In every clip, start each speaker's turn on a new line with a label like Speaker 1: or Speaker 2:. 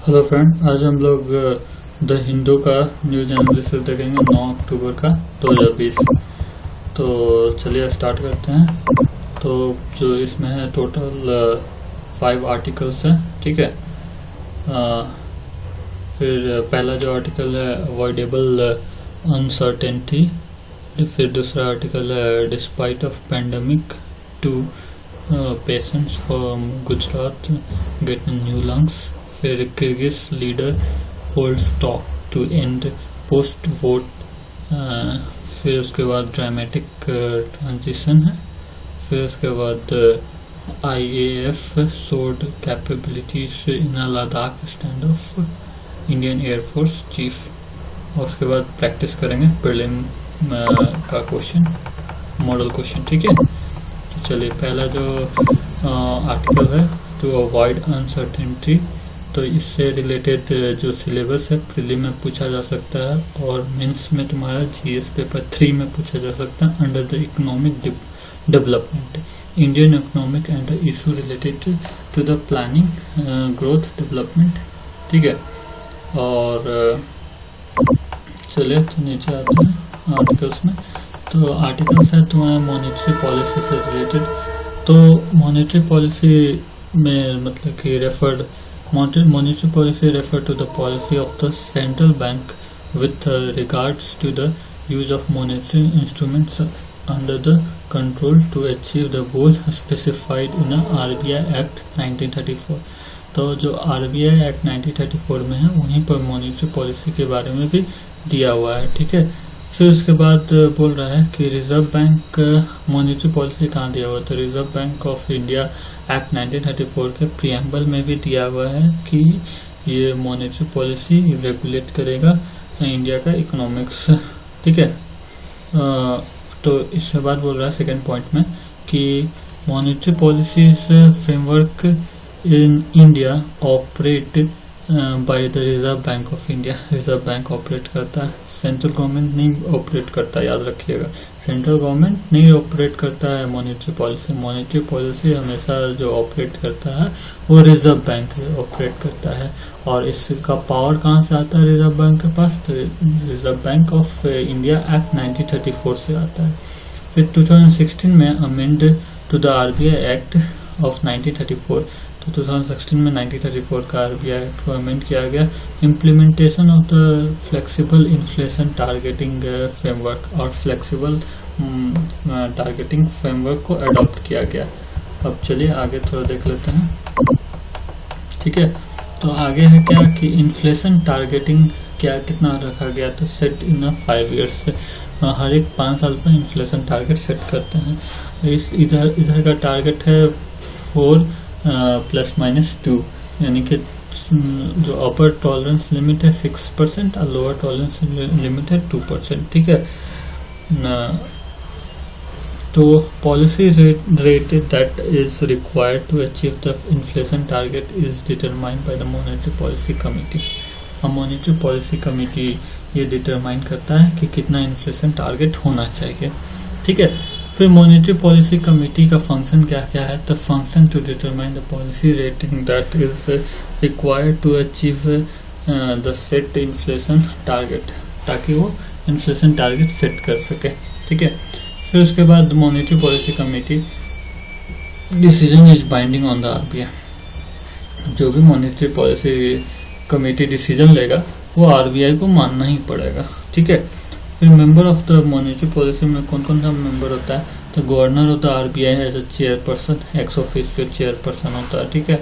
Speaker 1: Hello friend, आज हम लोग द हिंदू का न्यूज एनालिसिस देखेंगे 9 अक्टूबर का 2020। तो चलिए स्टार्ट करते हैं। तो जो इसमें है टोटल 5 आर्टिकल्स हैं, ठीक है। फिर पहला जो आर्टिकल है अवॉइडेबल अनसर्टेनिटी, फिर दूसरा आर्टिकल है despite of pandemic two patients from Gujarat get new lungs, फिर Kyrgyz leader holds talk to end post vote, फिर उसके बाद ड्रामेटिक ट्रांजिशन है, फिर उसके बाद IAF सोड capabilities in Ladakh stand of Indian air force chief, और उसके बाद प्रैक्टिस करेंगे प्रीलिम का क्वेश्चन, मॉडल क्वेश्चन, ठीक है। तो चलिए पहला जो आर्टिकल है टू अवॉइड अनसर्टेनिटी, तो इससे रिलेटेड जो सिलेबस है प्रीलिम में पूछा जा सकता है और मेंस में तुम्हारा GS पेपर 3 में पूछा जा सकता है। Under the economic development, Indian economic and the issue related to the planning growth development, ठीक है। और चलिए तो नीचे आते हैं आर्टिकल्स में। तो आर्टिकल्स है तुम्हारा मॉनेटरी पॉलिसी से रिलेटेड। तो मॉनेटरी पॉलिसी में मतलब कि monetary policy refer to the policy of the central bank with regards to the use of monetary instruments under the control to achieve the goal specified in the RBI Act 1934। तो जो RBI Act 1934 में है वहीं पर monetary policy के बारे में भी दिया हुआ है, ठीक है। फिर उसके बाद बोल रहा है कि रिजर्व बैंक मॉनेटरी पॉलिसी कहाँ दिया हुआ, तो Reserve Bank of India Act 1934 के प्रियम्बल में भी दिया हुआ है कि ये मॉनेटरी पॉलिसी रेगुलेट करेगा इंडिया का इकोनॉमिक्स, ठीक है। तो इसके बाद बोल रहा है सेकेंड पॉइंट में कि monetary policies framework in India operate by the Reserve Bank of India. Reserve bank operate करता है, सेंट्रल गवर्नमेंट नहीं ऑपरेट करता, याद रखिएगा। सेंट्रल गवर्नमेंट नहीं ऑपरेट करता है मॉनेटरी पॉलिसी। मॉनेटरी पॉलिसी हमेशा जो ऑपरेट करता है वो रिजर्व बैंक ऑपरेट करता है। और इसका पावर कहाँ से आता है रिजर्व बैंक के पास, तो Reserve Bank of India Act 1934 से आता है। फिर 2016 में amend to the RBI act of 1934, तो 2016 में 1934 का RBI एक्ट को अमेंड किया गया। Implementation of the flexible inflation targeting framework, और फ्लेक्सिबल टारगेटिंग फ्रेमवर्क को अडॉप्ट किया गया। अब चलिए आगे थोड़ा देख लेते हैं, ठीक है। तो आगे है क्या कि इन्फ्लेशन टारगेटिंग क्या कितना रखा गया, तो सेट इन 5 ईयर्स, हर एक 5 साल पर इन्फ्लेशन टारगेट सेट करते हैं। इधर का टारगेट है 4 ±2, यानी कि जो अपर टॉलरेंस लिमिट है 6% और लोअर टॉलरेंस लिमिट है 2%, ठीक है। तो policy rate that is required to achieve the inflation target is determined by the monetary policy committee. Monetary policy committee ये डिटरमाइन करता है कि कितना इन्फ्लेशन टारगेट होना चाहिए, ठीक है। फिर मॉनेटरी पॉलिसी कमेटी का फंक्शन क्या क्या है, तो function to determine the policy rating that is required to achieve the set inflation target, ताकि वो इन्फ्लेशन टारगेट सेट कर सके, ठीक है। फिर उसके बाद monetary policy committee decision is binding on the RBI। जो भी मॉनेटरी पॉलिसी कमेटी डिसीजन लेगा वो RBI को मानना ही पड़ेगा, ठीक है। फिर member of the monetary policy में कौन कौन सा मेंबर होता है, तो governor of the RBI as a chairperson, ex officio chairperson होता है, ठीक है।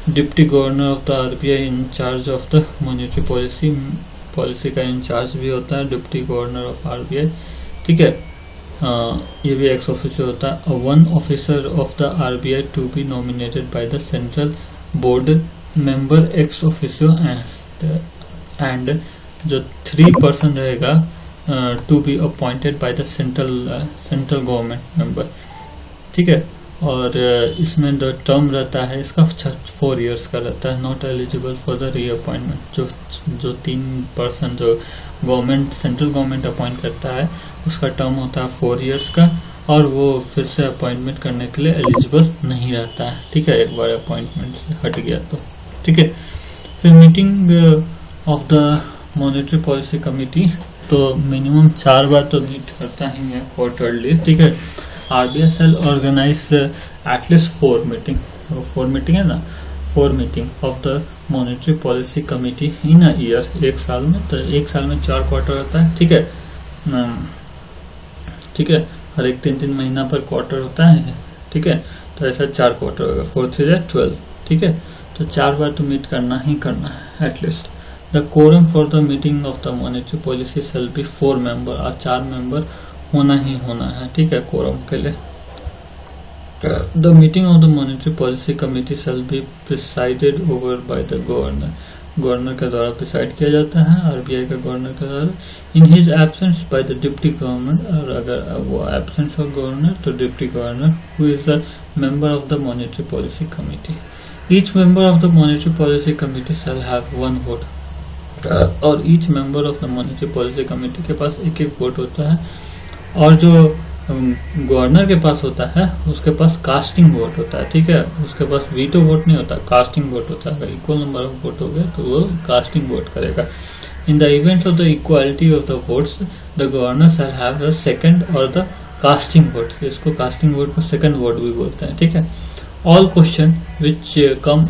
Speaker 1: Deputy governor of the RBI in charge of the monetary policy का इंचार्ज भी होता है डिप्टी गवर्नर ऑफ RBI, ठीक है। ये भी एक्स ऑफिशियो होता है। One officer of the RBI to be nominated by the central board member ex officio and जो 3 पर्सन रहेगा to be appointed by the central government member, ठीक है। और इसमें द टर्म रहता है इसका 4 इयर्स का रहता है, not eligible for the reappointment. जो 3 पर्सन जो गवर्नमेंट सेंट्रल गवर्नमेंट अपॉइंट करता है उसका टर्म होता है 4 इयर्स का, और वो फिर से अपॉइंटमेंट करने के लिए एलिजिबल नहीं रहता है, ठीक है, एक बार अपॉइंटमेंट से हट गया तो, ठीक है। फिर meeting of the monetary policy committee, तो मिनिमम 4 बार तो मीट करता ही है क्वार्टरली, ठीक है। RBI shall organise at least 4 meeting, 4 meeting है ना, 4 meeting of the monetary policy committee in a year, एक साल में। तो एक साल में 4 क्वार्टर होता है, ठीक है, ठीक है। हर एक 3-3 महीना पर क्वार्टर होता है, ठीक है। तो ऐसा 4 क्वार्टर होगा, 4 3 12, ठीक है। तो 4 बार तो मीट करना ही करना है at least. The quorum for the meeting of the monetary policy shall be 4 member, और 4 मेंबर होना ही होना है, ठीक है, कोरम के लिए। The meeting of the monetary policy committee shall be presided over by the governor, governor के द्वारा प्रिसाइड किया जाता है, आरबीआई का गवर्नर के द्वारा। In his absence by the deputy governor, और अगर वो एब्सेंस ऑफ गवर्नर तो deputy governor, who is the member of the monetary policy committee. Each member of the monetary policy committee shall have 1 vote, और each member of the monetary policy committee के पास 1-1 vote होता है। और जो governor के पास होता है उसके पास कास्टिंग वोट होता है, ठीक है। उसके पास वीटो वोट नहीं होता, कास्टिंग वोट होता है। अगर इक्वल नंबर ऑफ वोट हो गए तो वो कास्टिंग वोट करेगा। In the event of the equality of the votes, the governor shall have the second और द कास्टिंग वोट, इसको कास्टिंग वोट को सेकंड वोट भी बोलते हैं, ठीक है। All question which come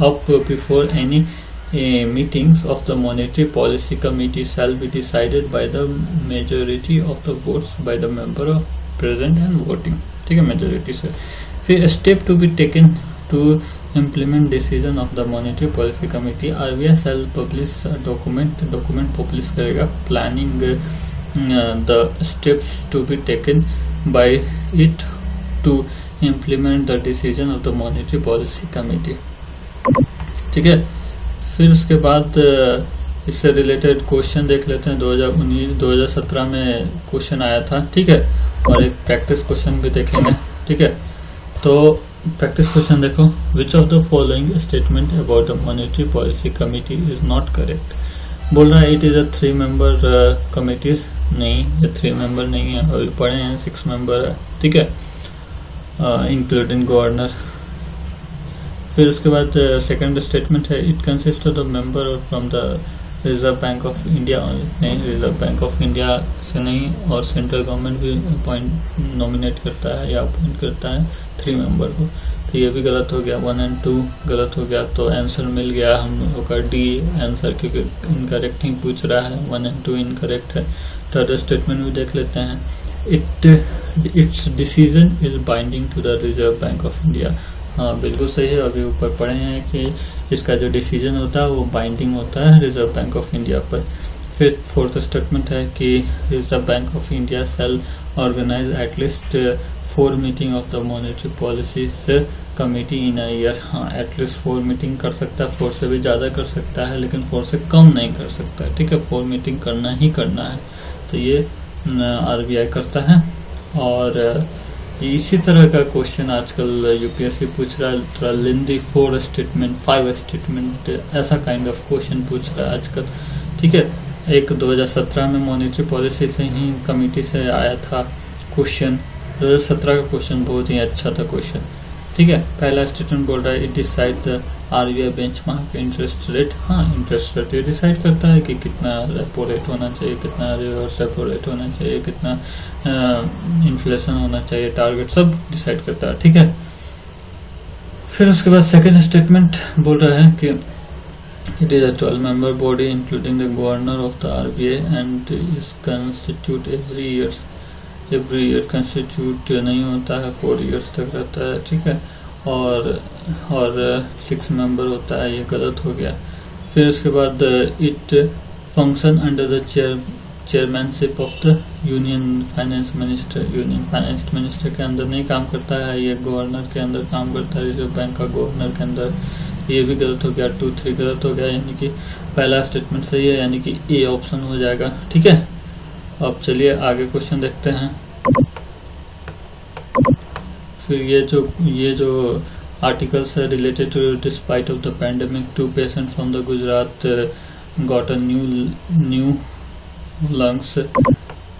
Speaker 1: up before any meetings of the monetary policy committee shall be decided by the majority of the votes by the member of present and voting, ठीक है, majority से। फिर step to be taken to implement decision of the monetary policy committee, RBI shall publish document publish करेगा planning the steps to be taken by it to implement the decision of the monetary policy committee, ठीक है। फिर उसके बाद इससे related question देख लेते हैं। 2017 में क्वेश्चन आया था, ठीक है, और एक प्रैक्टिस क्वेश्चन भी देखेंगे, ठीक है। तो प्रैक्टिस क्वेश्चन देखो, which of the following statement about the monetary policy committee is not correct. बोल रहा है it is a 3 member committees, नहीं, ये 3 मेंबर नहीं है, अभी पढ़े हैं 6 मेंबर है, ठीक है, इंक्लूडिंग गवर्नर। फिर उसके बाद सेकंड स्टेटमेंट है, it consist of the member from the Reserve Bank of India, नहीं, रिजर्व बैंक ऑफ इंडिया से नहीं, और सेंट्रल गवर्नमेंट भी अपॉइंट नॉमिनेट करता है या अपॉइंट करता है 3 मेंबर को। तो ये भी गलत हो गया, 1 और 2 गलत हो गया, तो आंसर मिल गया हम लोग का डी आंसर, क्योंकि इनकरेक्ट ही पूछ रहा है, 1 और 2 इनकरेक्ट है। थर्ड स्टेटमेंट भी देख लेते हैं, its decision is binding to the Reserve Bank of India. हाँ, बिल्कुल सही है, अभी ऊपर पढ़े हैं कि इसका जो डिसीजन होता है वो बाइंडिंग होता है रिजर्व बैंक ऑफ इंडिया पर। फिर फोर्थ स्टेटमेंट है कि Reserve Bank of India shall organise at least 4 meeting of the monetary policies committee in a year. हाँ, एटलीस्ट 4 मीटिंग कर सकता है, 4 से भी ज्यादा कर सकता है, लेकिन 4 से कम नहीं कर सकता है, ठीक है। 4 मीटिंग करना ही करना है, तो ये आरबीआई करता है। और इसी तरह का क्वेश्चन आजकल यूपीएससी पूछ रहा है, थोड़ा लेंदी 4 स्टेटमेंट 5 स्टेटमेंट ऐसा काइंड ऑफ क्वेश्चन पूछ रहा है आजकल, ठीक है। एक 2017 में मॉनेटरी पॉलिसी से ही कमिटी से आया था क्वेश्चन, 2017 का क्वेश्चन बहुत ही अच्छा था क्वेश्चन, ठीक है। पहला स्टेटमेंट बोल रहा है, it decide the RBI benchmark interest rate. हाँ, इंटरेस्ट रेट डिसाइड करता है कि कितना रेपो रेट होना चाहिए, कितना रिवर्स रेपो रेट होना चाहिए, कितना इन्फ्लेशन होना चाहिए, टारगेट सब डिसाइड करता है, ठीक है। फिर उसके बाद सेकंड स्टेटमेंट बोल रहा है कि it is a 12 member body including the governor of the RBI and is constitute every year constitute नहीं होता है, 4 ईयर्स तक रहता है, ठीक है। और 6 मेंबर होता है, ये गलत हो गया। फिर उसके बाद it function under the chairmanship of the union finance minister के अंदर नहीं काम करता है, ये गवर्नर के अंदर काम करता है, रिजर्व बैंक का गवर्नर के अंदर। ये भी गलत हो गया, 2 3 गलत हो गया, यानी कि पहला स्टेटमेंट सही है, यानी कि ए ऑप्शन हो जाएगा, ठीक है। अब चलिए आगे क्वेश्चन देखते हैं। फिर ये जो आर्टिकल्स है related to despite of the pandemic 2 patient from the Gujarat got a new lungs,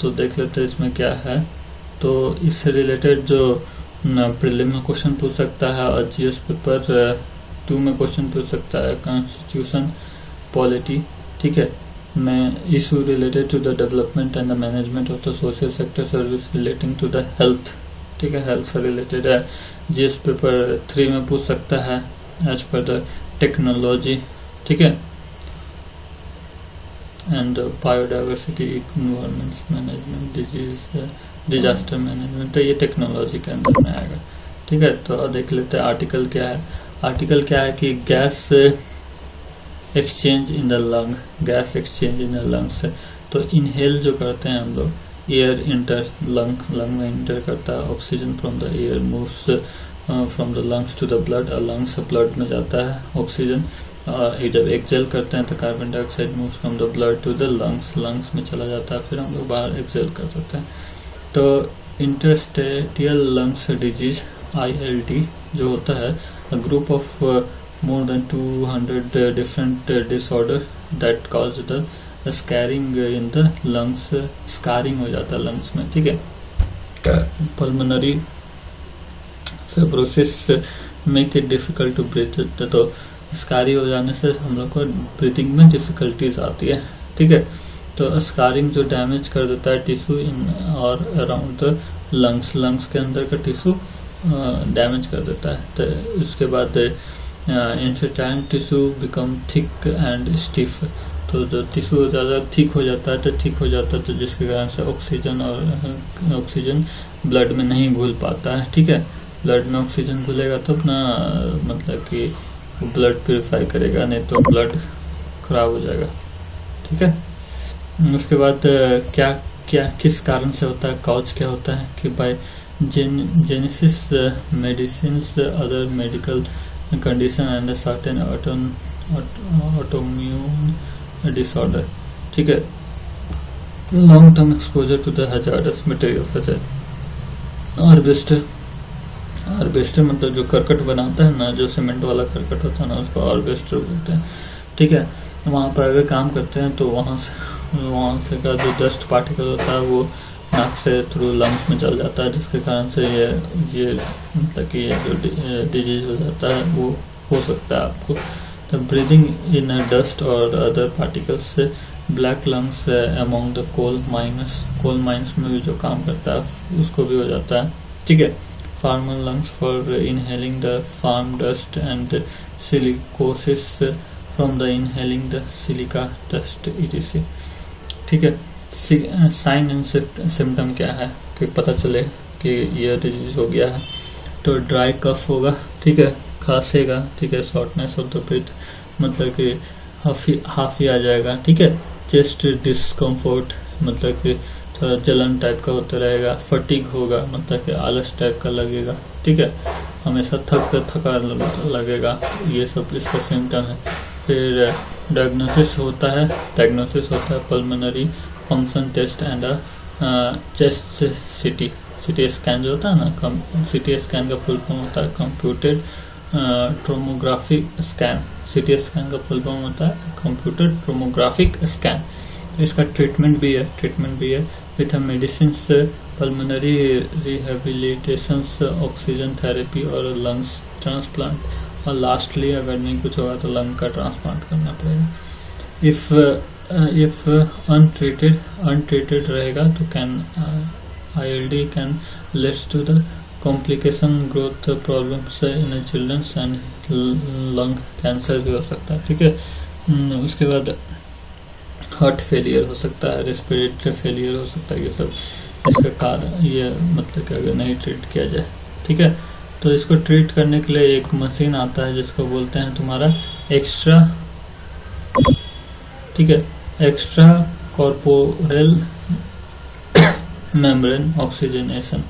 Speaker 1: तो देख लेते हैं इसमें क्या है। तो इससे रिलेटेड जो प्रीलिम में क्वेश्चन पूछ सकता है और जीएस पेपर 2 में क्वेश्चन पूछ सकता है कॉन्स्टिट्यूशन पॉलिटी, ठीक है, मैं issue related to the development and the management of the social sector service relating to the health, ठीक है, हेल्थ से रिलेटेड है। जीएस पेपर 3 में पूछ सकता है एज पर द टेक्नोलॉजी, ठीक है, and biodiversity, environment management, disaster management, तो ये टेक्नोलॉजी के अंदर में आएगा, ठीक है। तो देख लेते हैं आर्टिकल क्या है। आर्टिकल क्या है कि gas exchange in the lung, gas exchange in the lungs. तो इनहेल जो करते हैं हम लोग, एयर इंटर लंग में इंटर करता है, oxygen from the air moves from the lungs to the blood, और लंग्स से ब्लड में जाता है ऑक्सीजन, और जब एक्सेल करते हैं तो carbon dioxide moves from the blood to the lungs में चला जाता है, फिर हम लोग बाहर एक्सेल कर सकते हैं। तो इंटरस्टेटियल लंग्स डिजीज ILD जो होता है, a group of more than 200 different disorder that cause the scarring in the lungs, scarring हो जाता है lungs में, ठीक है। pulmonary fibrosis make it difficult to breathe, तो स्कारिंग हो जाने से हम लोग को ब्रीथिंग में डिफिकल्टीज आती है, ठीक है। तो स्कारिंग जो डैमेज कर देता है टिश्यू इन और अराउंड द लंग्स के अंदर का टिश्यू डैमेज कर देता है। तो उसके बाद interstitial tissue become thick and stiff, तो जो टिश्यू ज़्यादा थिक हो जाता है तो जिसके कारण से ऑक्सीजन ब्लड में नहीं घुल पाता है, ठीक है। ब्लड में ऑक्सीजन घुलेगा तो अपना मतलब कि ब्लड प्यूरिफाई करेगा, नहीं तो ब्लड खराब हो जाएगा, ठीक है। उसके बाद क्या किस कारण से होता है, कॉज क्या होता है कि by genesis medicines, other medical condition and certain autoimmune disorder, ठीक है। Long term exposure to the hazardous material such as harvester मतलब जो करकट बनाता है ना, जो सीमेंट वाला करकट होता है ना, उसको हार्वेस्टर बोलते हैं, ठीक है। वहाँ पर अगर काम करते हैं तो वहाँ से का जो डस्ट पार्टिकल होता है वो नाक से थ्रू लंग्स में चल जाता है, जिसके कारण से ये मतलब कि ये जो डिजीज हो जाता है वो हो सकता है आपको। तो ब्रीदिंग इन डस्ट और अदर पार्टिकल्स से black lungs among the coal mines में भी जो काम करता है उसको भी हो जाता है, ठीक है। Farmer lungs for inhaling the farm dust and silicosis from the inhaling the silica dust etc, ठीक है। साइन एंड सिम्टम क्या है कि पता चले कि ये डिजीज हो गया है, तो ड्राई कफ होगा, ठीक है, खांसेगा, ठीक है। शॉर्टनेस ऑफ द ब्रीथ मतलब कि हाफी आ जाएगा, ठीक है। चेस्ट डिस्कम्फर्ट मतलब कि थोड़ा जलन टाइप का होता रहेगा। फटीग होगा मतलब कि आलस टाइप का लगेगा, ठीक है, हमेशा थका लगेगा, ये सब इसका सिम्टम है। फिर डायग्नोसिस होता है pulmonary function test and chest CT scan जो होता है ना, सिटी स्कैन का फुल फॉर्म होता है computed tomographic scan. CT scan का फुल फॉर्म होता है कंप्यूटेड ट्रोमोग्राफिक स्कैन। इसका ट्रीटमेंट भी है with medicine, pulmonary rehabilitation, oxygen therapy और लंग्स ट्रांसप्लांट, और लास्टली अगर नहीं कुछ होगा तो लंग का ट्रांसप्लांट करना पड़ेगा। इफ अनट्रीटेड रहेगा तो ILD can leads to the complication growth problems in childrens and lung cancer भी हो सकता है, ठीक है। उसके बाद हार्ट फेलियर हो सकता है, रेस्पिरेटरी फेलियर हो सकता है, ये सब इसका कारण ये मतलब कि अगर नहीं ट्रीट किया जाए, ठीक है। तो इसको ट्रीट करने के लिए एक मशीन आता है जिसको बोलते हैं तुम्हारा एक्स्ट्रा कॉर्पोरल मेम्ब्रेन ऑक्सीजनेशन।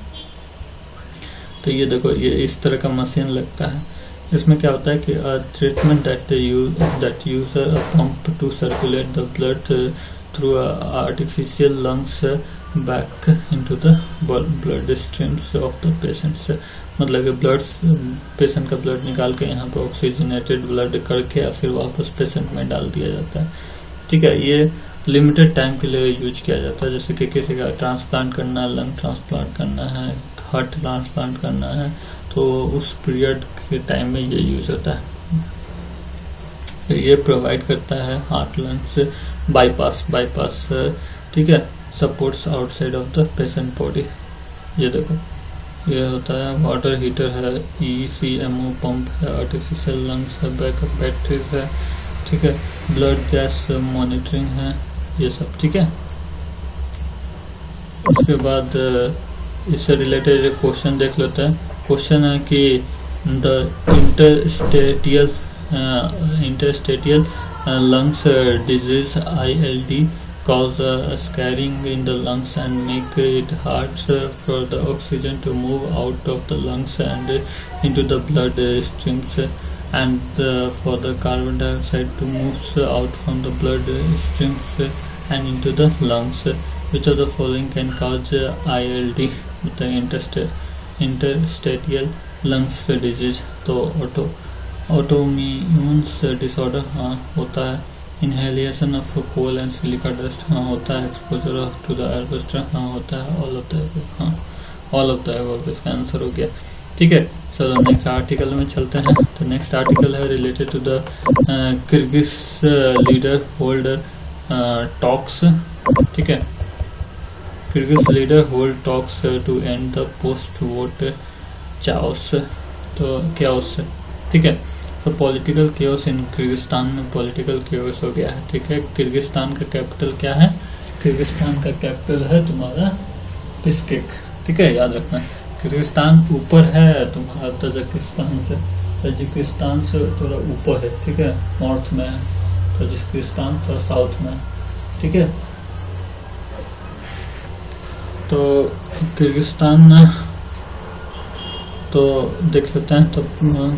Speaker 1: तो ये देखो, ये इस तरह का मशीन लगता है। इसमें क्या होता है कि treatment that user pump to circulate the blood through artificial lungs back into the blood streams of the patients. मतलब कि पेशेंट का ब्लड निकाल के यहाँ पे ऑक्सीजनेटेड ब्लड करके फिर वापस पेशेंट में डाल दिया जाता है, ठीक है। ये लिमिटेड टाइम के लिए यूज किया जाता है, जैसे कि किसी का ट्रांसप्लांट करना है, लंग ट्रांसप्लांट करना है, हार्ट ट्रांसप्लांट करना है, तो उस पीरियड के टाइम में ये यूज होता है। ये प्रोवाइड करता है हार्ट लंग्स बाईपास, ठीक है, supports outside of the patient body. ये देखो, ये होता है वाटर हीटर है, ECMO पंप है, आर्टिफिशियल लंग्स है, बैकअप बैटरीज है, ठीक है, ब्लड गैस मॉनिटरिंग है, ये सब, ठीक है। उसके बाद इससे रिलेटेड एक क्वेश्चन देख लेते हैं। क्वेश्चन है कि the interstitial lungs disease ILD cause scarring in the lungs and make it hard for the oxygen to move out of the lungs and into the blood streams, and for the carbon dioxide to move out from the blood streams and into the lungs. Which of the following can cause ILD, the interstitial lungs disease? तो autoimmune disorder हाँ होता है, inhalation of coal and silica dust हाँ होता है, exposure to the एयरबस्टर हाँ होता है, ऑल ऑफ द अबव इसका आंसर हो गया, ठीक है। चलो नेक्स्ट आर्टिकल में चलते हैं। तो नेक्स्ट आर्टिकल है related to the Kyrgyz leader holder talks, ठीक है, Kyrgyz leader hold talks to end the post vote chaos, तो क्याओस, ठीक है। तो पॉलिटिकल केओस इन किर्गिस्तान में पॉलिटिकल केओस हो गया है, ठीक है। किर्गिस्तान का कैपिटल क्या है? किर्गिस्तान का कैपिटल है तुम्हारा बिश्केक, ठीक है, याद रखना। किर्गिस्तान ऊपर है तुम्हारा तजाकिस्तान से थोड़ा ऊपर है, ठीक है, नॉर्थ में है, तजाकिस्तान थोड़ा साउथ में, ठीक है। तो किर्गिस्तान तो देख लेते हैं। तो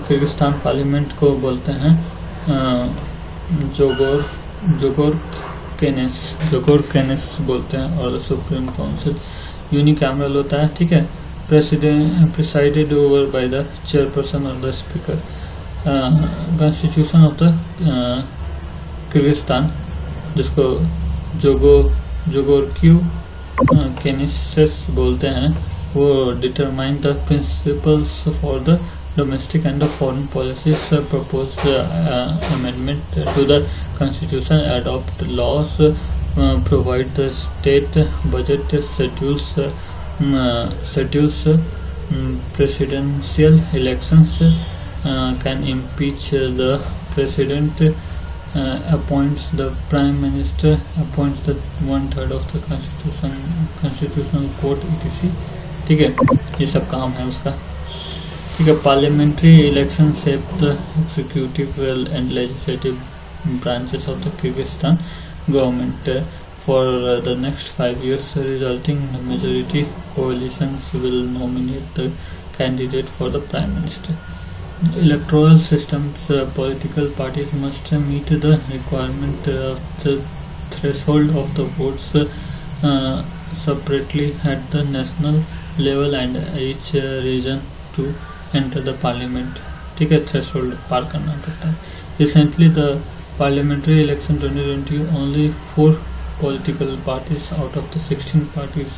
Speaker 1: किर्गिस्तान पार्लियामेंट को बोलते हैं जोगोर केनेस बोलते हैं, और सुप्रीम काउंसिल यूनिकैमरल होता है, ठीक है, presided over by the chairperson और the speaker. Constitution of the Kyrgyzstan, जिसको जोगोर केनेसेस बोलते हैं, वो determine the principles for the domestic and the foreign policies, propose amendment to the constitution, adopt laws, provide the state budget, schedules presidential elections, can impeach the president, appoints the prime minister, appoints the 1/3 of the constitutional court etc, ठीक है, ये सब काम है उसका, ठीक है। Parliamentary election shape the executive and legislative branches of the Kyrgyzstan government for the next 5 years, resulting majority कोalitions will nominate the candidate for the prime minister. Electoral systems, political parties must meet the requirement of the threshold of the votes separately at the national level and each region to enter the parliament, ठीक है, threshold पार करना पड़ता है। Recently the parliamentary election 2020, only 4 political parties out of the 16 parties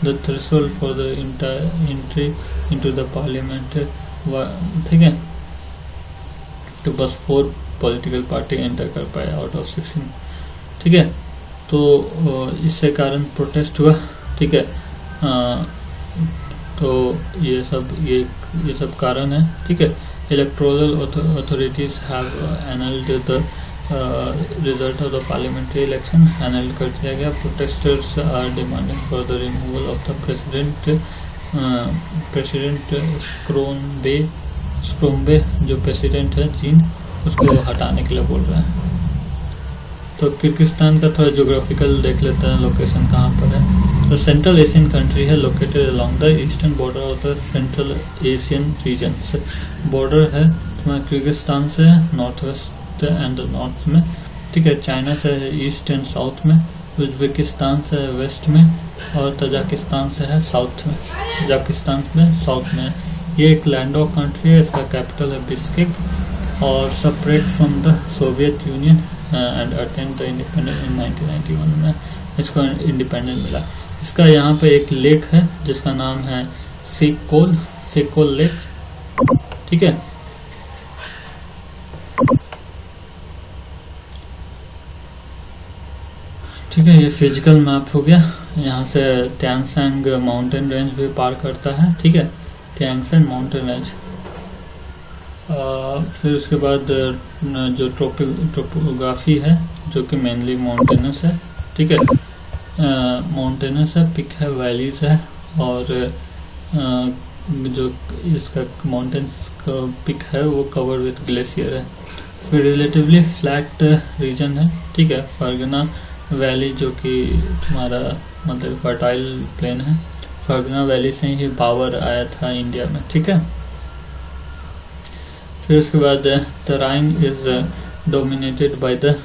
Speaker 1: the threshold for the entry into the parliament, ठीक है। तो बस 4 political party enter कर पाए आउट ऑफ 16, ठीक है। तो इससे कारण प्रोटेस्ट हुआ, ठीक है। तो ये सब कारण है, ठीक है। Electoral authorities have annulled the result of the parliamentary election, annulled कर दिया गया। Protesters are demanding for the removal of the president स्क्रोम्बे, जो प्रेसिडेंट है चीन, उसको हटाने के लिए बोल रहा है। तो किर्गिस्तान का थोड़ा ज्योग्राफिकल देख लेते हैं, लोकेशन कहाँ पर है। तो सेंट्रल एशियन कंट्री है, located along the eastern border of the central Asian region. Border है तुम्हारा किर्गिस्तान से नॉर्थ वेस्ट एंड नॉर्थ में, ठीक है। चाइना से है ईस्ट एंड साउथ में, उज्बेकिस्तान से है वेस्ट में, और तजाकिस्तान से है साउथ में, तजाकिस्तान में साउथ में। ये एक लैंड ऑफ कंट्री है, इसका कैपिटल है बिश्केक, और separate from the Soviet union and attend the independence in 1991 में इसको इंडिपेंडेंस मिला। इसका यहाँ पे एक लेक है जिसका नाम है सेकोल लेक, ठीक है। ठीक है, ये फिजिकल मैप हो गया। यहाँ से त्यांगसेंग माउंटेन रेंज भी पार करता है, ठीक है, त्यांगसेंग माउंटेन रेंज। फिर उसके बाद जो ट्रोपोग्राफी है जो कि मेनली माउंटेनस है, ठीक है, माउंटेनस है, पिक है, वैलीज है, और जो इसका माउंटेन्स का पिक है वो कवर विथ ग्लेशियर है। फिर रिलेटिवली फ्लैट रीजन है, ठीक है, फर्गना वैली जो कि तुम्हारा मतलब फर्टाइल प्लेन है, फर्गना वैली से ही पावर आया था इंडिया में, ठीक है। फिर उसके बाद terrain is dominated by the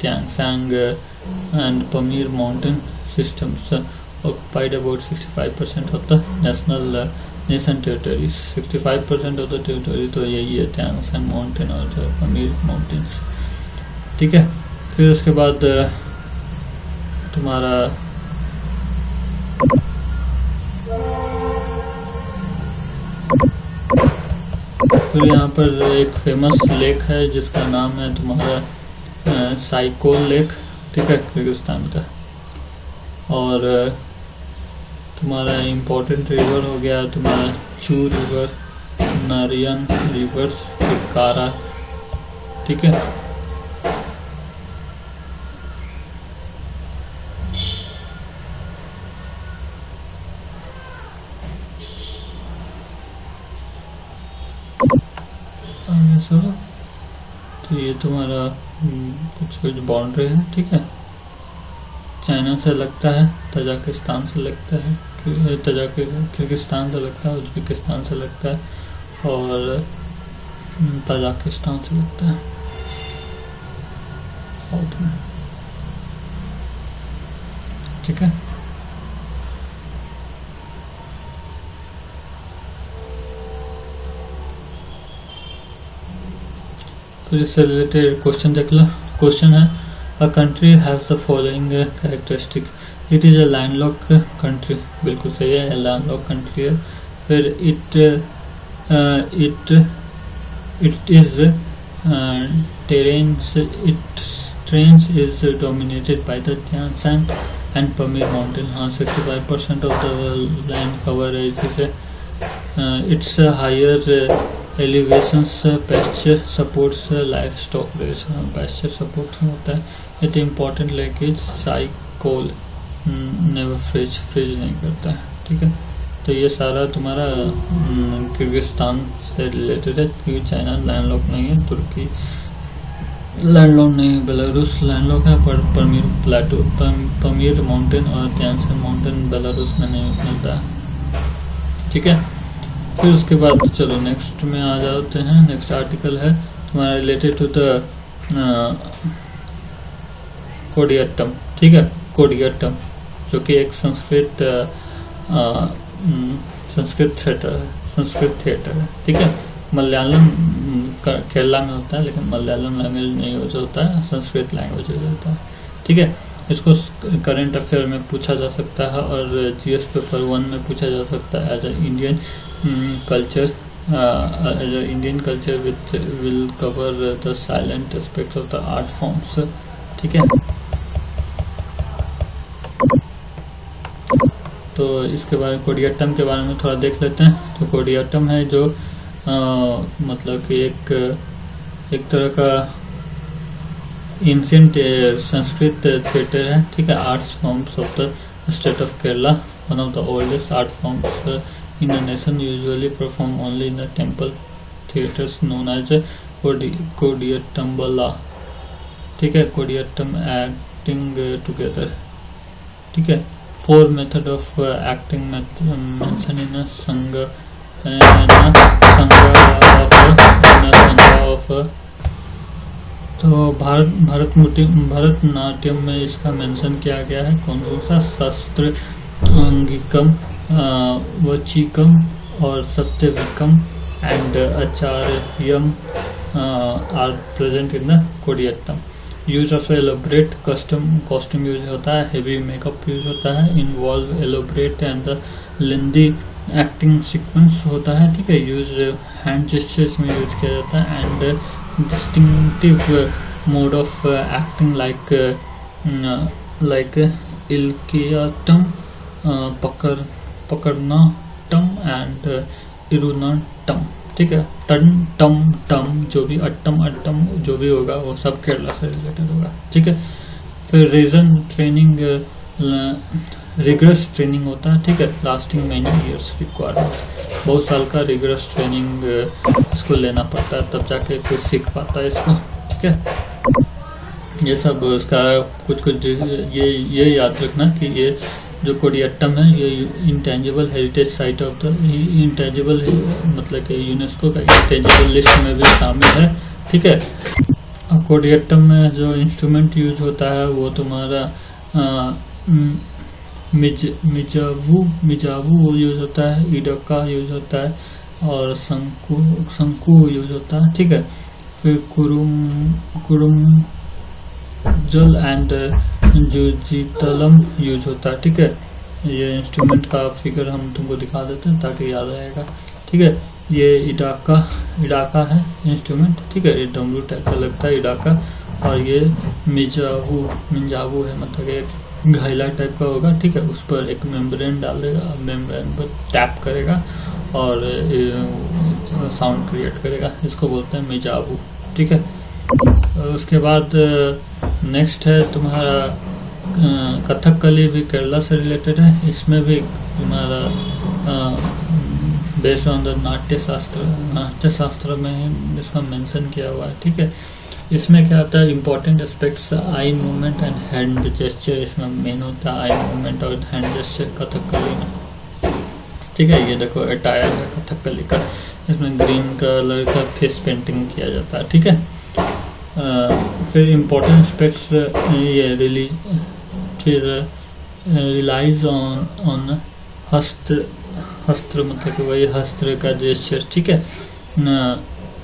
Speaker 1: Tian Shan and Pamir mountain systems occupied about 65% of the nation territories। 65% of the territory तो यही है, त्यांगसेंग माउंटेन और पमीर माउंटेन्स, ठीक है। फिर उसके बाद तुम्हारा फिर यहाँ पर एक फेमस लेक है जिसका नाम है तुम्हारा साइकोल लेक, ठीक है, किर्गिस्तान का। और तुम्हारा इम्पोर्टेंट रिवर हो गया तुम्हारा चू रिवर, नारियन रिवर्स, फिर कारा, ठीक है। तो ये तुम्हारा कुछ बाउंड्री है, ठीक है। चाइना से लगता है, तजाकिस्तान से लगता है, किर्गिस्तान से लगता है, उज्बेकिस्तान से लगता है और तजाकिस्तान से लगता है साउथ में, ठीक है। फिर इससे रिलेटेड क्वेश्चन देख लो। क्वेश्चन है, a country has the following characteristic, it is a landlocked country, बिल्कुल सही है, लैंडलॉक कंट्री है। फिर it is terrains is dominated by the Tian Shan and Pamir mountain, हाँ 65% ऑफ द लैंड कवर है इसी से। Its higher elevations pasture supports livestock race, pasture support ही होता है। इट इम्पोर्टेंट लेक इज साइकोल, नेवर फ्रिज नहीं करता है, ठीक है। तो ये सारा तुम्हारा किर्गिस्तान से रिलेटेड है, क्योंकि चाइना लैंडलॉक नहीं है, तुर्की लैंडलॉक नहीं है, बेलारूस लैंडलॉक है, पर पमीर प्लेटो, पमीर माउंटेन और त्यांगसेंग माउंटेन बेलारूस में नहीं मिलता है, ठीक है। फिर उसके बाद चलो नेक्स्ट में आ जाते हैं। नेक्स्ट आर्टिकल है तुम्हारा रिलेटेड टू द कोडियाट्टम, ठीक है, कोडियाट्टम जो कि एक संस्कृत थिएटर है, ठीक है। मलयालम केरला में होता है, लेकिन मलयालम लैंग्वेज नहीं यूज होता है, संस्कृत लैंग्वेज यूज होता है, ठीक है। इसको करंट अफेयर में पूछा जा सकता है और जीएस पेपर 1 में पूछा जा सकता है as a Indian culture, Indian culture will cover the silent aspect of the art forms, ठीक है। तो इसके बारे में कोडियाट्टम के बारे में थोड़ा देख लेते हैं। तो कोडियाट्टम है जो मतलब कि एक तरह का एंशिएंट संस्कृत थिएटर है, ठीक है, arts forms of the state of Kerala, one of the oldest art forms in the nation, usually perform only in the temple theaters known as Kodiyattam, ठीक है, कोडियाट्टम एक्टिंग टुगेदर, ठीक है। 4 method of acting mention in संघ of, तो भरतनाट्यम में इसका mention किया गया है, कौन सा शस्त्र अंगिकम, वचीकम और Sattvikam and Aharyam are present in the Koodiyattam. Use of elaborate costume use होता है, हेवी मेकअप यूज होता है, involve elaborate and lengthy acting sequence होता है, ठीक है। यूज हैंड जेस्चर्स में यूज किया जाता है and distinctive mode of acting like like ilkiatum, पकड़ना टम एंड इरुना टम। ठीक है, टन टम टम जो भी अट्टम अट्टम जो भी होगा वो सब केरला से रिलेटेड होगा। ठीक है, फिर रीजन ट्रेनिंग, रिगरस ट्रेनिंग होता है। ठीक है, लास्टिंग मेनी इयर्स रिक्वायर्ड, बहुत साल का रिगरस ट्रेनिंग इसको लेना पड़ता है तब जाके कुछ सीख पाता है इसको। ठीक है, ये सब उसका कुछ ये याद रखना कि ये जो कोडियाट्टम है ये intangible heritage site of the intangible मतलब कि यूनेस्को का इंटेंजिबल लिस्ट में भी शामिल है। ठीक है, अब कोडियाट्टम में जो इंस्ट्रूमेंट यूज होता है वो तुम्हारा मिजावू यूज होता है, इडका यूज होता है और शंकु यूज होता है। ठीक है, फिर कुरुम जल एंड जुजितलम यूज होता है। ठीक है, ये इंस्ट्रूमेंट का फिगर हम तुमको दिखा देते हैं ताकि याद रहेगा। ठीक है, ये इडाका है इंस्ट्रूमेंट। ठीक है, ये डमरू टाइप का लगता है इडाका, और ये मिंजावू है मतलब एक घायला टाइप का होगा। ठीक है, उस पर एक मेम्ब्रेन डाल देगा, मेम्ब्रेन पर टैप करेगा और साउंड क्रिएट करेगा, इसको बोलते हैं मिजावू। ठीक है, उसके बाद नेक्स्ट है तुम्हारा कथकली, भी केरला से रिलेटेड है। इसमें भी तुम्हारा बेस्ड ऑन द नाट्य शास्त्र में इसका मेंशन किया हुआ है। ठीक है, इसमें क्या आता है, important aspects eye movement and hand gesture इसमें मेन होता है, आई मूवमेंट और हैंड जेस्चर कथकली में। ठीक है, ये देखो अटायर है कथकली का, इसमें ग्रीन कलर का फेस पेंटिंग किया जाता है। ठीक है, फिर इम्पोर्टेंट एस्पेक्ट्स ये रिलाइज ऑन हस्त्र मतलब कि वही हस्त्र का जेस्चर। ठीक है,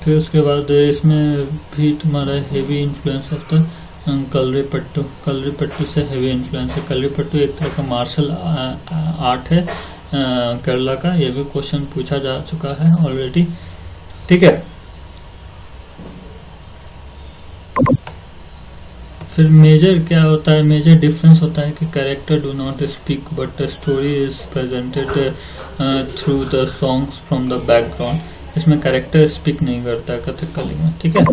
Speaker 1: फिर उसके बाद इसमें भी तुम्हारा हेवी इन्फ्लुएंस ऑफ द कलरीपट्टू से हेवी इन्फ्लुएंस है। कलरीपट्टू एक तरह का मार्शल आर्ट है केरला का, ये भी क्वेश्चन पूछा जा चुका है ऑलरेडी। ठीक है, फिर मेजर क्या होता है, मेजर डिफरेंस होता है कि character do not speak but story is presented through the songs from the background. इसमें कैरेक्टर स्पीक नहीं करता कथकली में। ठीक है,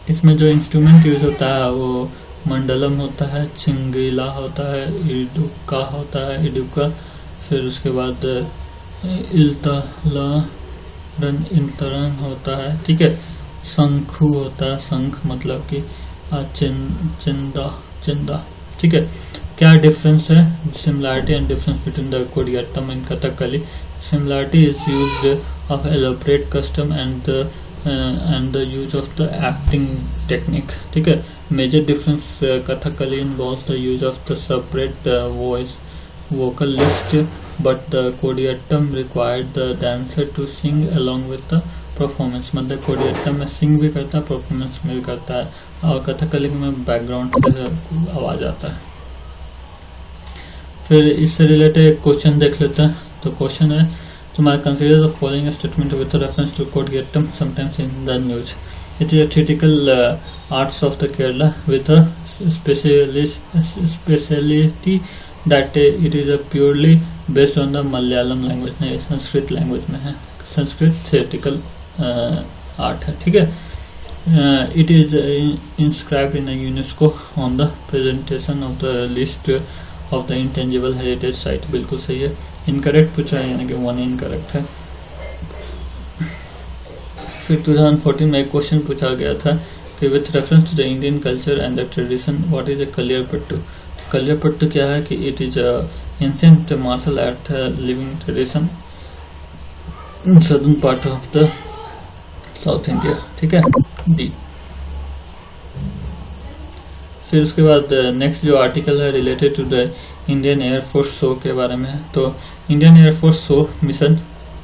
Speaker 1: इसमें जो इंस्ट्रूमेंट यूज होता है वो मंडलम होता है, चिंगिला होता है, इडुका, फिर उसके बाद इल्तरन होता है। ठीक है, शंखु होता है, शंख मतलब कि चिंदा। ठीक है, क्या डिफरेंस है, similarity and difference between the Koodiyattam and Kathakali. Similarity is used of elaborate custom and the use of the acting technique. ठीक है, major difference Kathakali involves the use of the separate voice vocal list, but the Koodiyattam required the dancer to sing along with the performance. मतलब कोडियाट्टम में सिंग भी करता है, performance में भी करता है, और कथकली में बैकग्राउंड से आवाज आता है। फिर इससे रिलेटेड एक क्वेश्चन देख लेते हैं। तो क्वेश्चन है तुम्हारा, consider the following statement with reference to Koodiyattam sometimes in the news. It is a theatrical arts of the Kerala with a speciality that it is a purely based on the Malayalam language, नहीं Sanskrit language में है, Sanskrit theoretical art है। ठीक है, it is inscribed in a UNESCO on the presentation of the list of the intangible heritage site। बिल्कुल सही है, incorrect पूछा है यानी कि 1 इनकरेक्ट है। फिर 2014 में एक क्वेश्चन पूछा गया था कि with reference to the Indian culture and the tradition what is a Kalaripayattu. Kalaripayattu क्या है कि it is ancient martial art living tradition southern part of the south India. ठीक है, डी। फिर उसके बाद नेक्स्ट जो आर्टिकल है related to the Indian air force show के बारे में है। तो इंडियन एयरफोर्स शो मिशन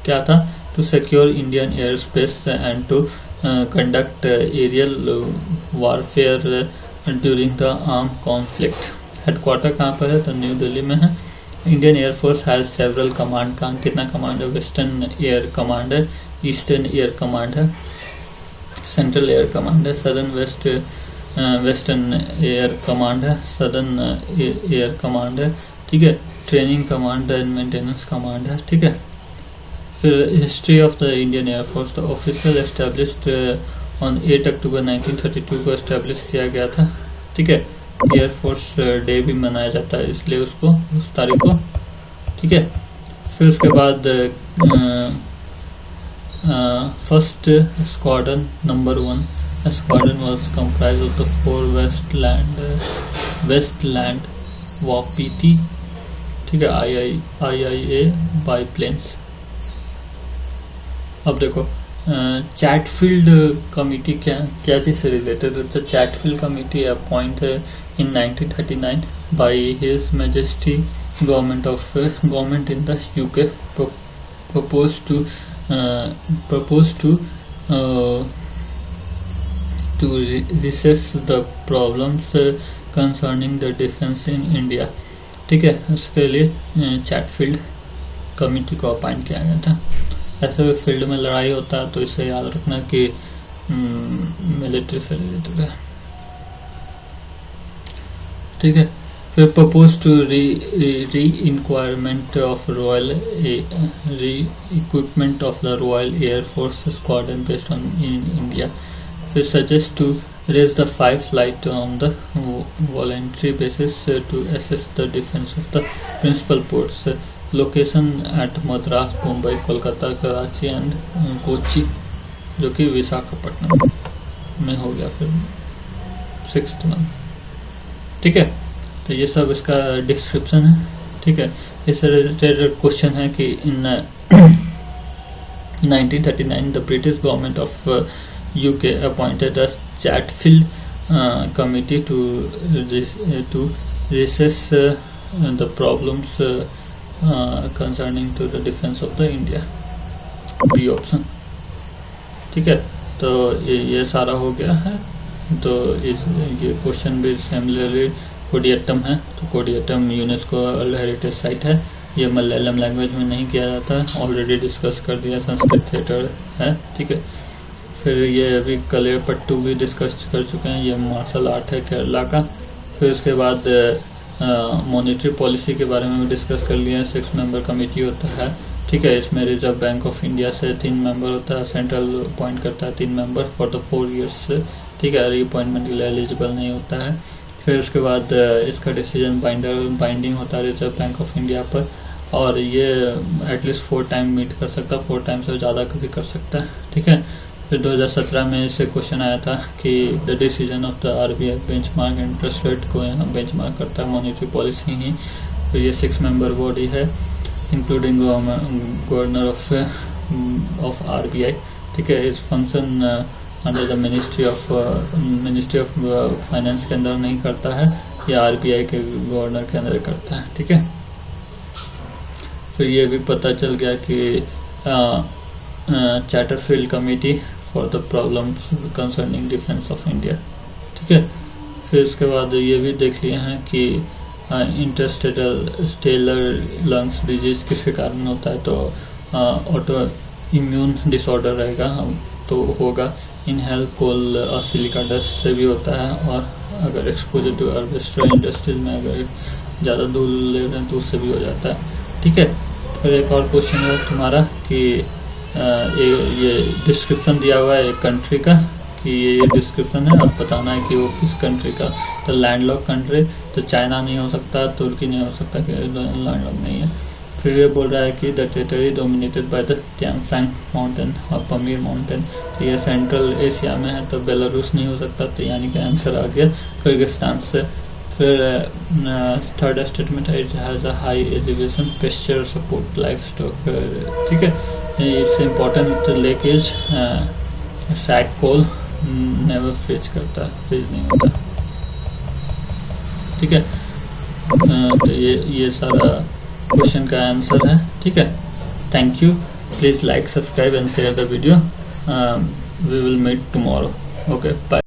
Speaker 1: क्या था, to secure Indian air space and to conduct aerial warfare during the arm conflict. Headquarter कहाँ पर है, तो न्यू दिल्ली में है। Indian air force has several command, कितना कमांड है, वेस्टर्न एयर कमांड है, ईस्टर्न एयर कमांड है, सेंट्रल एयर कमांड है, southern west western air command है, सदर्न एयर कमांड है, ठीक है, training command and maintenance command है, ठीक है। फिर history of the Indian air force, the official established on 8 अक्टूबर 1932 को एस्टेब्लिश किया गया था, ठीक है। एयरफोर्स डे भी मनाया जाता है इसलिए उसको उस तारीख को, ठीक है। फिर उसके बाद first squadron number 1 squadron was comprised of the 4 Westland WAPT, ठीक है, IIA biplanes। अब देखो चैटफील्ड कमिटी क्या चीज से रिलेटेड है। Chatfield committee appoint in 1939 by his majesty government in the UK proposed to recess the problems concerning the defense in India, ठीक है। उसके लिए चैटफील्ड कमिटी को अपॉइंट किया गया था। ऐसे भी फील्ड में लड़ाई होता है तो इसे याद रखना कि मिलिट्री से रिलेटेड है, ठीक है। फिर propose to re equipment of royal equipment of the royal air force squadron based on in India. फिर suggest to raise the 5 flight on the voluntary basis to assess the defense of the principal ports. Location at Madras, Mumbai, Kolkata, Karachi and Kochi, जो कि विशाखापट्टनम में हो गया फिर 6th month, ठीक है। तो ये सब इसका डिस्क्रिप्शन है, ठीक है। इससे रिलेटेड क्वेश्चन है कि इन 1939 the British government of UK appointed a Chatfield committee to recess the problems concerning to the defense of the India, B option, ठीक है। तो ये सारा हो गया है। तो ये क्वेश्चन भी सिमिलरली कोडियट्टम है, तो Koodiyattam UNESCO world heritage site है। ये मलयालम लैंग्वेज में नहीं किया जाता, ऑलरेडी डिस्कस कर दिया, संस्कृत थिएटर है, ठीक है। फिर ये अभी कलेपट्टू भी डिस्कस कर चुके हैं, ये मार्शल आर्ट है केरला का। फिर उसके बाद मॉनेटरी पॉलिसी के बारे में भी डिस्कस कर लिया। 6 मेंबर कमेटी होता है, ठीक है। इसमें रिजर्व बैंक ऑफ इंडिया से 3 मेंबर होता है, सेंट्रल अपॉइंट करता है 3 मेंबर फॉर द 4 years, ठीक है। रीअपॉइंटमेंट के लिए एलिजिबल नहीं होता है। फिर उसके बाद इसका डिसीजन बाइंडिंग होता है रिजर्व बैंक ऑफ इंडिया पर, और ये एटलीस्ट 4 टाइम मीट कर सकता है, 4 टाइम से ज़्यादा भी कर सकता है, ठीक है। फिर 2017 में इससे क्वेश्चन आया था कि the decision of the RBI benchmark interest rate को यहाँ बेंचमार्क करता है मॉनेटरी पॉलिसी ही। फिर ये 6 मेंबर बॉडी है इंक्लूडिंग गवर्नर ऑफ RBI, ठीक है। इस function under the ministry of finance के अंदर नहीं करता है, ये RBI के गवर्नर के अंदर करता है, ठीक है। फिर ये भी पता चल गया कि Chatfield committee for the problems concerning defence of India, ठीक है। फिर उसके बाद ये भी देख लिए हैं कि इंटरस्टेलर लंग्स डिजीज किसके कारण होता है, तो ऑटो इम्यून डिसऑर्डर रहेगा तो होगा। इनहेल कोल और सिलिका डस्ट से भी होता है, और अगर एक्सपोजर टू हार्वेस्टर इंडस्ट्रीज में अगर ज़्यादा धूल ले रहे हैं तो उससे भी हो जाता है, ठीक है। फिर एक और क्वेश्चन है तुम्हारा कि ये डिस्क्रिप्शन दिया हुआ है एक कंट्री का, कि ये डिस्क्रिप्शन है, अब बताना है कि वो किस कंट्री का। तो लैंडलॉक कंट्री, तो चाइना नहीं हो सकता, तुर्की नहीं हो सकता, कि लैंडलॉक नहीं है। फिर ये बोल रहा है कि the territory dominated by the Tian mountain और पमीर माउंटेन, तो ये सेंट्रल एशिया में है, तो बेलारूस नहीं हो सकता, तो यानी कि आंसर आ गया किर्गिस्तान से। फिर थर्ड स्टेटमेंट है, it has a high elevation pasture support livestock, ठीक है। It's important lake is Sak Kol, never freeze करता, फ्रीज नहीं होता, ठीक है। तो ये सारा क्वेश्चन का आंसर है, ठीक है। Thank you, please like, subscribe and share the video. We will meet tomorrow, okay, bye.